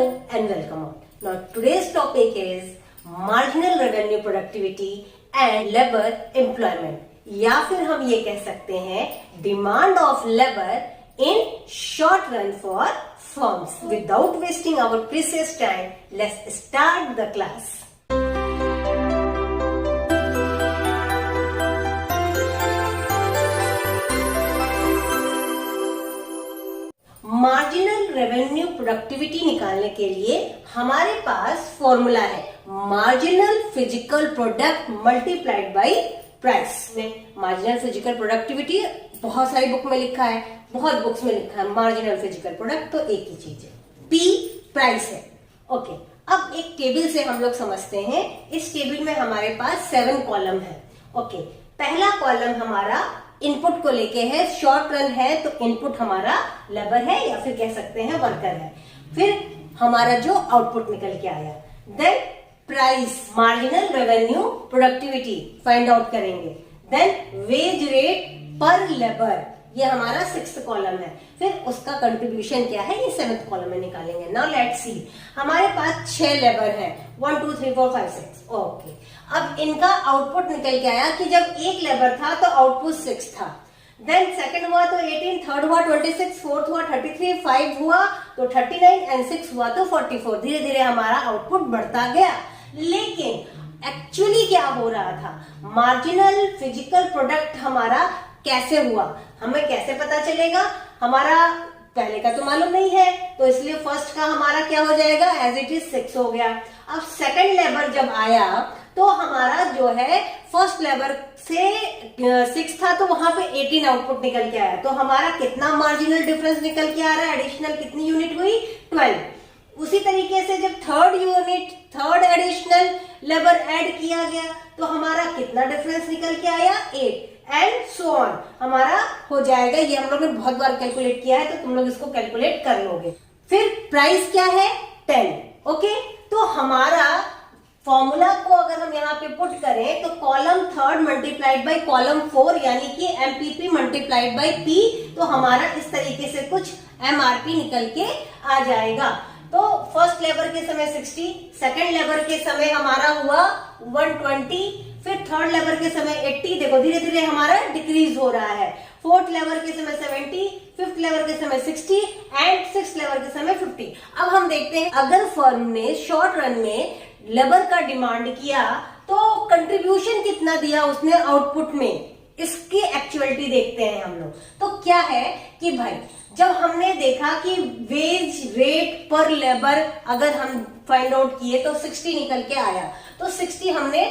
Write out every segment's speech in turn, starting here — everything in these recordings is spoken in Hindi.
and welcome all. Now today's topic is marginal revenue productivity and labor employment, या फिर हम ये कह सकते हैं demand of labor in short run for firms. Without wasting our precious time, let's start the class. Marginal revenue productivity निकालने के लिए हमारे पास फॉर्मूला है marginal physical product multiplied by price. में मार्जिनल फिजिकल प्रोडक्टिविटी बहुत सारी बुक में लिखा है, बहुत बुक्स में लिखा है मार्जिनल फिजिकल प्रोडक्ट, तो एक ही चीज है, पी प्राइस है। ओके, अब एक टेबल से हम लोग समझते हैं। इस टेबल में हमारे पास 7 कॉलम है। ओके, पहला कॉलम हमारा इनपुट को लेके है, शॉर्ट रन है तो इनपुट हमारा लेबर है या फिर कह सकते हैं वर्कर है। फिर हमारा जो आउटपुट निकल के आया, then price marginal revenue productivity find out करेंगे, then wage rate per labour, ये हमारा 6th कॉलम है। फिर उसका कंट्रीब्यूशन क्या है, ये 7th कॉलम में निकालेंगे। नाउ लेट्स सी, हमारे पास 6 लेबर है, 1 2 3 4 5 6। ओके, अब इनका आउटपुट निकल के आया कि जब एक लेबर था तो आउटपुट 6 था, देन सेकंड हुआ तो 18, थर्ड हुआ 26, फोर्थ हुआ 33, 5 हुआ तो 39 एंड 6 हुआ तो 44। धीरे धीरे हमारा आउटपुट बढ़ता गया। लेकिन एक्चुअली क्या हो रहा था, मार्जिनल फिजिकल प्रोडक्ट हमारा कैसे हुआ, हमें कैसे पता चलेगा, हमारा पहले का तो मालूम नहीं है, तो इसलिए फर्स्ट का हमारा क्या हो जाएगा, एज इट इज 6 हो गया। अब सेकंड लेबर जब आया तो हमारा जो है फर्स्ट लेबर से 6 था तो वहां पे 18 आउटपुट निकल के आया, तो हमारा कितना मार्जिनल डिफरेंस निकल के आ रहा है, एडिशनल कितनी यूनिट हुई, 12। उसी तरीके से जब थर्ड एडिशनल लेबर ऐड किया गया तो हमारा कितना डिफरेंस निकल के आया, 8 एंड सो ऑन हमारा हो जाएगा। ये हम लोग ने बहुत बार कैलकुलेट किया है तो तुम लोग इसको कैलकुलेट कर लोगे। फिर प्राइस क्या है, 10। ओके, तो हमारा फॉर्मूला को अगर हम यहाँ पे पुट करें तो कॉलम 3 मल्टीप्लाइड बाय कॉलम 4 यानी कि एमपीपी मल्टीप्लाइड बाय पी, तो हमारा इस तरीके से कुछ एमआरपी निकल के आ जाएगा। तो फर्स्ट लेबर के समय 60, सेकंड लेबर के समय हमारा हुआ 120, फिर थर्ड लेबर के समय 80। देखो धीरे धीरे हमारा डिक्रीज हो रहा है। फोर्थ लेबर के समय 70, फिफ्थ लेबर के समय 60 एंड सिक्स्थ लेबर के समय 50। अब हम देखते हैं अगर फर्म ने शॉर्ट रन में लेबर का डिमांड किया तो कंट्रीब्यूशन कितना दिया उसने आउटपुट में, इसकी एक्चुअलिटी देखते हैं हम लोग। तो क्या है कि भाई जब हमने देखा कि वेज रेट पर लेबर अगर हम फाइंड आउट किए तो 60 निकल के आया, तो 60 हमने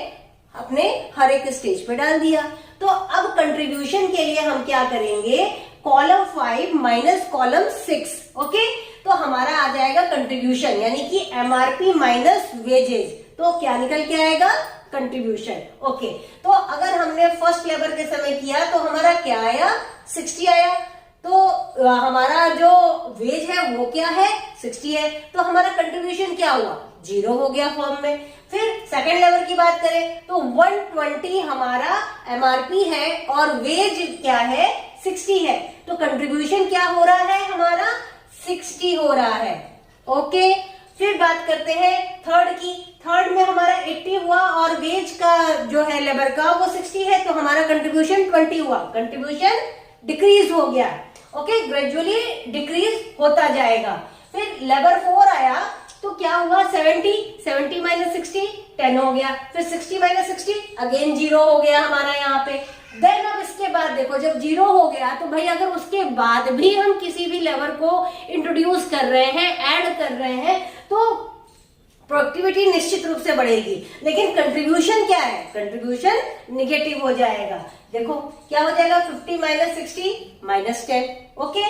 अपने हर एक स्टेज पे डाल दिया। तो अब कंट्रीब्यूशन के लिए हम क्या करेंगे, कॉलम 5 माइनस कॉलम 6। ओके, तो हमारा आ जाएगा कंट्रीब्यूशन यानी कि एमआरपी माइनस वेजेस, तो क्या निकल के आएगा, कंट्रीब्यूशन। ओके, तो अगर हमने फर्स्ट लेबर के समय किया तो हमारा क्या आया, 60 आया, तो हमारा जो वेज है वो क्या है, 60 है, तो हमारा कंट्रीब्यूशन क्या हुआ, 0 हो गया फॉर्म में। फिर सेकंड लेबर की बात करें तो 120 हमारा एमआरपी है और वेज क्या है, 60 है, तो कंट्रीब्यूशन क्या हो रहा है, हमारा 60 हो रहा है। ओके, फिर बात करते हैं थर्ड की। थर्ड में हमारा 80 हुआ और वेज का जो है लेबर का वो 60 है, तो हमारा कंट्रीब्यूशन 20 हुआ, कंट्रीब्यूशन डिक्रीज हो गया। ओके, ग्रेजुअली डिक्रीज होता जाएगा। फिर लेबर 4 आया तो क्या हुआ, 70 माइनस 60 10 हो गया, फिर 60 माइनस 60 अगेन 0 हो गया हमारा यहाँ पे। देन अब इसके बाद देखो जब 0 हो गया तो भाई अगर उसके बाद भी हम किसी भी लेबर को इंट्रोड्यूस कर रहे हैं, ऐड कर रहे हैं, तो प्रोडक्टिविटी निश्चित रूप से बढ़ेगी, लेकिन कंट्रीब्यूशन क्या है, कंट्रीब्यूशन निगेटिव हो जाएगा। देखो क्या हो जाएगा, 50 minus 60 minus 10। Okay,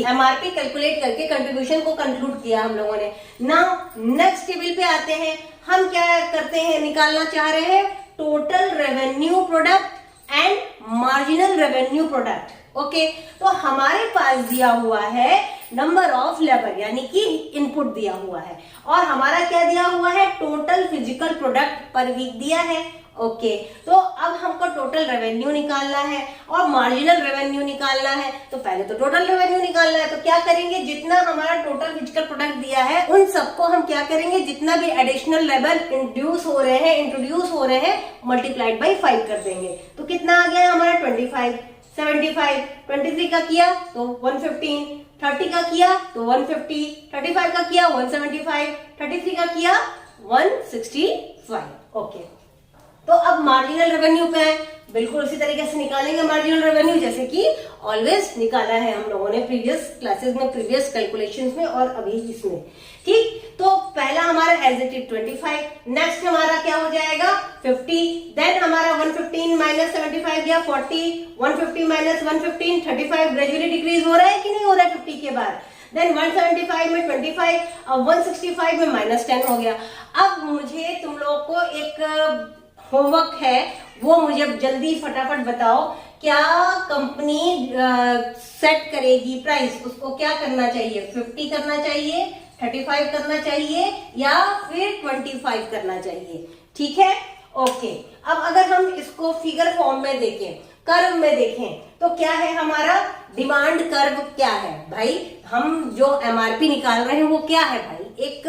MRP calculate करके कंट्रीब्यूशन को कंक्लूड किया हम लोगों ने। नाउ नेक्स्ट टेबल पे आते हैं, हम क्या करते हैं, निकालना चाह रहे हैं total revenue product and marginal revenue product. Okay, तो हमारे पास दिया हुआ है नंबर ऑफ लेबर यानी कि इनपुट दिया हुआ है, और हमारा क्या दिया हुआ है, total physical product per week दिया है। ओके, तो अब हमको टोटल रेवेन्यू निकालना है और मार्जिनल रेवेन्यू निकालना है। तो पहले तो टोटल रेवेन्यू निकालना है, तो क्या करेंगे, जितना हमारा टोटल फिजिकल प्रोडक्ट दिया है उन सबको हम क्या करेंगे, जितना भी एडिशनल लेवल इंट्रोड्यूस हो रहे हैं मल्टीप्लाइड बाई 5 कर देंगे। तो कितना आ गया हमारा 25, 75, 23 का किया तो 115, 30 का किया तो 150, 35 का किया 175, 33 का किया 165। ओके, तो अब मार्जिनल रेवेन्यू पे है, बिल्कुल उसी तरीके से निकालेंगे मार्जिनल रेवेन्यू जैसे कि ऑलवेज निकाला है हम लोगों ने प्रीवियस क्लासेस में, प्रीवियस कैलकुलेशंस में और अभी इसमें। ठीक, तो पहला हमारा एज इट इज 25, नेक्स्ट हमारा क्या हो जाएगा 50, देन हमारा 115 माइनस 75 गया 40, 150 माइनस 115 35, ग्रेजुअली डिक्रीज हो रहा है कि नहीं हो रहा है 50 के बाद। देन 175 में 25, अब 165 में -10 हो गया। अब मुझे तुम लोगों को एक होमवर्क है, वो मुझे जल्दी फटाफट बताओ, क्या कंपनी सेट करेगी प्राइस, उसको क्या करना चाहिए, 50 करना चाहिए, 35 करना चाहिए या फिर 25 करना चाहिए। ठीक है, ओके। अब अगर हम इसको फिगर फॉर्म में देखें, कर्व में देखें, तो क्या है हमारा डिमांड कर्व, क्या है भाई, हम जो एमआरपी निकाल रहे हैं वो क्या है भाई, एक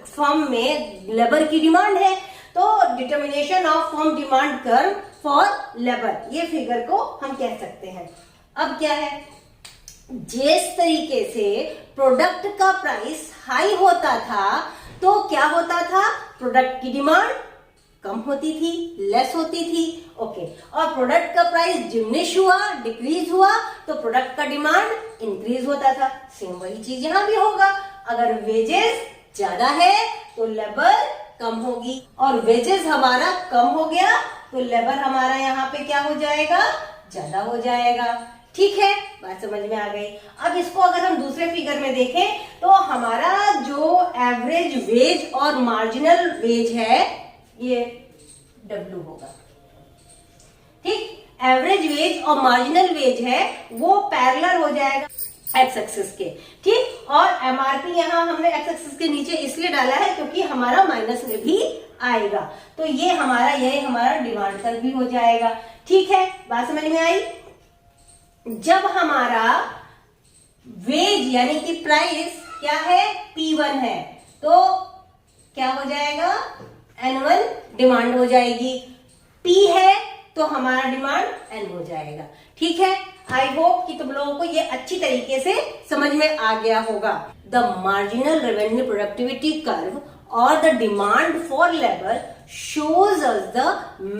फर्म में लेबर की डिमांड है, तो determination of firm demand curve for labour, ये फिगर को हम कह सकते हैं। अब क्या है, जिस तरीके से प्रोडक्ट का प्राइस हाई होता था तो क्या होता था, प्रोडक्ट की डिमांड कम होती थी, लेस होती थी। ओके, और प्रोडक्ट का प्राइस डिमिनिश हुआ, डिक्रीज हुआ, तो प्रोडक्ट का डिमांड इंक्रीज होता था। सेम वही चीज यहां भी होगा, अगर वेजेस ज्यादा है तो लेबर कम होगी, और वेजेस हमारा कम हो गया तो लेबर हमारा यहाँ पे क्या हो जाएगा, ज्यादा हो जाएगा। ठीक है, बात समझ में आ गई। अब इसको अगर हम दूसरे फिगर में देखें तो हमारा जो एवरेज वेज और मार्जिनल वेज है ये W होगा। ठीक, एवरेज वेज और मार्जिनल वेज है वो पैरेलल हो जाएगा एक्स एक्सिस के। ठीक, और एमआरपी यहाँ हमने एक्स एक्सिस के नीचे इसलिए डाला है क्योंकि हमारा माइनस में भी आएगा, तो ये हमारा डिमांड कर्व भी हो जाएगा। ठीक है, बात समझ में आई। जब हमारा वेज यानी कि प्राइस क्या है, P1 है, तो क्या हो जाएगा, N1 डिमांड हो जाएगी, P है तो हमारा डिमांड N हो जाएगा। ठीक है, आई होप कि तुम लोगों को ये अच्छी तरीके से समझ में आ गया होगा। The marginal revenue productivity curve और the demand for labour shows us the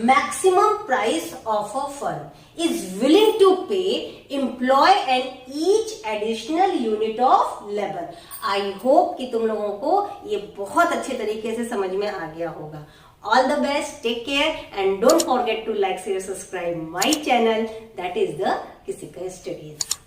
maximum price of a firm is willing to pay employ and each additional unit of labor. I hope कि तुम लोगों को ये बहुत अच्छे तरीके से समझ में आ गया होगा। All the best, take care and don't forget to like, share, subscribe my channel, that is the Kisika Studies.